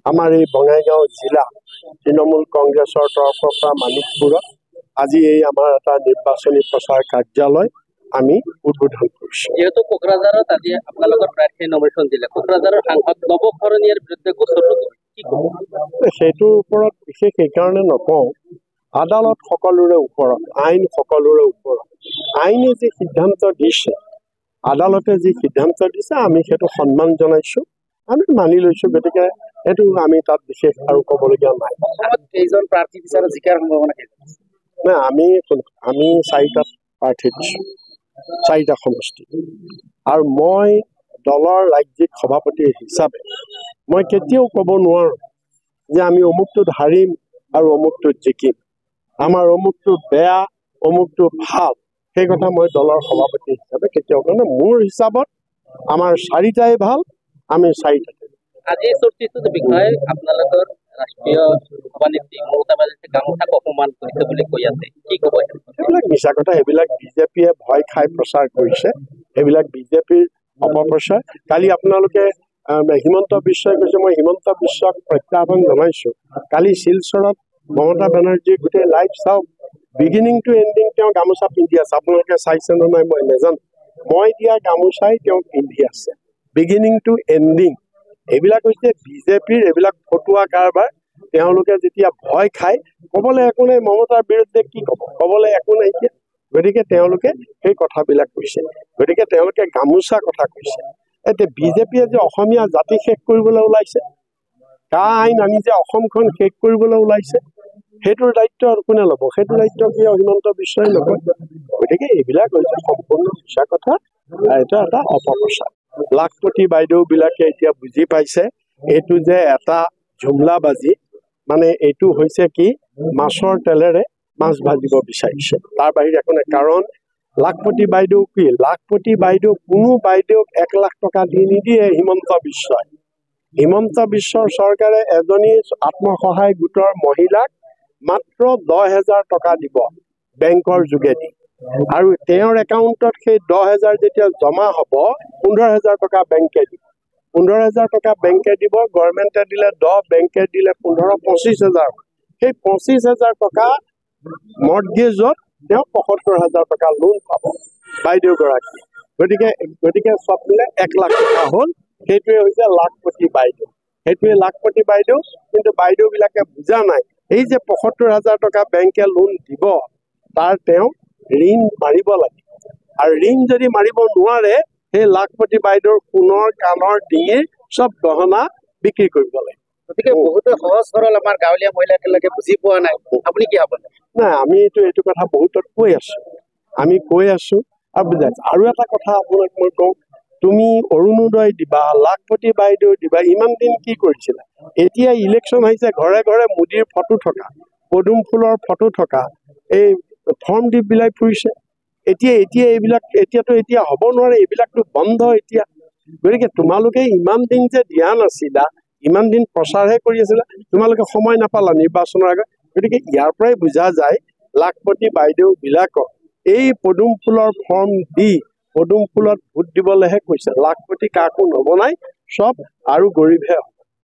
আমাৰ এই বঙাইগাঁও জিলা তৃণমূল কংগ্ৰেছৰ তৰফৰ পৰা মানিকপুৰত আজি এই আমাৰ এটা নিৰ্বাচনী প্ৰচাৰ কাৰ্যালয় আমি উদ্বোধন কৰিছোঁ। যেহেতু কোকৰাঝাৰত আজি আপোনালোকৰ প্ৰাৰ্থীয়ে নমিনেশ্যন দিলে, কোকৰাঝাৰৰ সাংসদ নৱকৰণীয়াৰ বিৰুদ্ধে গোচৰটো কি ক'ব? সেইটোৰ ওপৰত বিশেষ এইকাৰণে নকওঁ, আদালত সকলোৰে ওপৰত, আইন সকলোৰে ওপৰত। আইনে যি সিদ্ধান্ত দিছে, আদালতে যি সিদ্ধান্ত দিছে আমি সেইটো সন্মান জনাইছোঁ, আমি মানি লৈছোঁ। গতিকে সেইটো আমি তাত বিশেষ আৰু ক'বলগীয়া নাই। কেইজন প্ৰাৰ্থী বিচাৰে জিকাৰ সম্ভাৱনা নাই, আমি 4টা প্ৰাৰ্থী দিছোঁ, 4টা সমষ্টি। আৰু মই দলৰ ৰাজ্যিক সভাপতি হিচাপে মই কেতিয়াও ক'ব নোৱাৰোঁ যে আমি অমুকটোত হাৰিম আৰু অমুকটোত জিকিম, আমাৰ অমুকটো বেয়া অমুকটো ভাল, সেই কথা মই দলৰ সভাপতি হিচাপে কেতিয়াও কওঁ না। মোৰ হিচাপত আমাৰ 4টাই ভাল, আমি 4টাতে। আজি চৰ্চিত বিষয় আপোনালোকৰ ৰাষ্ট্ৰীয় সভানেত্ৰী মমতা বেনাৰ্জীয়ে গামোচাক অপমান কৰিছে বুলি কৈ আছে, কি ক'ব? সেইবিলাক মিছা কথা, সেইবিলাক বিজেপিয়ে ভয় খাই প্ৰচাৰ কৰিছে, সেইবিলাক বিজেপিৰ অপপ্ৰচাৰ। কালি আপোনালোকে হিমন্ত বিশ্বই কৈছে, মই হিমন্ত বিশ্বক প্ৰত্যাহ্বান জনাইছোঁ। কালি শিলচৰত মমতা বেনাৰ্জীয়ে গোটেই লাইভ চাওক, বিগিনিং টু এণ্ডিং তেওঁ গামোচা পিন্ধি আছে। আপোনালোকে চাইছে নে নাই মই নাজানো, মই দিয়া গামোচাই তেওঁ পিন্ধি আছে বিগিনিং টু এণ্ডিং। এইবিলাক হৈছে বিজেপিৰ এইবিলাক ফটুৱা কাৰবাৰ। তেওঁলোকে যেতিয়া ভয় খায়, ক'বলৈ একো নাই, মমতাৰ বিৰুদ্ধে কি ক'ব, ক'বলৈ একো নাইকিয়া। গতিকে তেওঁলোকে সেই কথাবিলাক কৈছে, গতিকে তেওঁলোকে গামোচা কথা কৈছে। এতিয়া বিজেপিয়ে যে অসমীয়া জাতি শেষ কৰিবলৈ ওলাইছে, কা আইন আনি যে অসমখন শেষ কৰিবলৈ ওলাইছে, সেইটোৰ দায়িত্ব কোনে ল'ব? সেইটো দায়িত্ব কি হিমন্ত বিশ্বই ল'ব? গতিকে এইবিলাক হৈছে সম্পূৰ্ণ মিছা কথা, এইটো এটা অপপ্ৰচাৰ। লাখপতি বাইদেউবিলাকে এতিয়া বুজি পাইছে এইটো যে এটা জুমলাবাজি, মানে এইটো হৈছে কি মাছৰ তেলেৰে মাছ ভাজিব বিচাৰিছে, তাৰ বাহিৰে একো নাই। কাৰণ লাখপতি বাইদেউ কি, লাখপতি বাইদেউ কোনো বাইদেউক 1 লাখ টকা দি নিদিয়ে হিমন্ত বিশ্বই। হিমন্ত বিশ্বৰ চৰকাৰে এজনী আত্মসহায়ক গোটৰ মহিলাক মাত্ৰ 10,000 টকা দিব বেংকৰ যোগেদি, আৰু তেওঁৰ একাউণ্টত সেই 10,000 যেতিয়া জমা হ'ব 15,000 টকা বেংকে দিব। 15,000 টকা বেংকে দিব, গভৰ্ণমেণ্টে দিলে 10, বেংকে দিলে 15, 25,000। সেই 25,000 টকা মৰ্টগেজত তেওঁ 75,000 টকা লোন পাব বাইদেউগৰাকী। গতিকে চব মিলে 1 লাখ টকা হ'ল। সেইটোৱে হৈছে লাখপতি বাইদেউ, সেইটোৱে লাখপতি বাইদেউ। কিন্তু বাইদেউবিলাকে বুজা নাই, এই যে 75,000 টকা বেংকে লোন দিব, তাৰ তেওঁ ঋণ মাৰিব লাগে, আৰু ঋণ যদি মাৰিব নোৱাৰে, সেই লাখপতি বাইদেউৰ সোণৰ কাণৰ ডিঙিৰ চব গহনা বিক্ৰী কৰিব লাগে। গতিকে বহুতে সহজ সৰল আমাৰ গাঁৱলীয়া মহিলাবিলাকে বুজি পোৱা নাই, আপুনি কি ভাবে? নাই, আমি এইটো কথা বহুতত কৈ আছো, আমি কৈ আছো আৰু বুজাইছো। আৰু এটা কথা আপোনাক মই কওঁ, তুমি অৰুণোদয় দিবা, লাখপতি বাইদেউ দিবা, ইমান দিন কি কৰিছিলা? এতিয়া ইলেকশ্যন আহিছে, ঘৰে ঘৰে মোদীৰ ফটো থকা, পদুম ফুলৰ ফটো থকা এই ফৰ্ম দি বিলাই ফুৰিছে। এতিয়া এইবিলাক এতিয়া হ'ব নোৱাৰে, এইবিলাকতো বন্ধ এতিয়া। গতিকে তোমালোকে ইমান দিন যে দিয়া নাছিলা, ইমান দিন প্ৰচাৰহে কৰি আছিলা, তোমালোকে সময় নাপালা নিৰ্বাচনৰ আগত। গতিকে ইয়াৰ পৰাই বুজা যায় লাখপতি বাইদেউবিলাকক এই পদুম ফুলৰ ফৰ্ম দি পদুম ফুলত ভোট দিবলৈহে কৈছে, লাখপতি কাকো নবনাই, চব আৰু গৰীবহে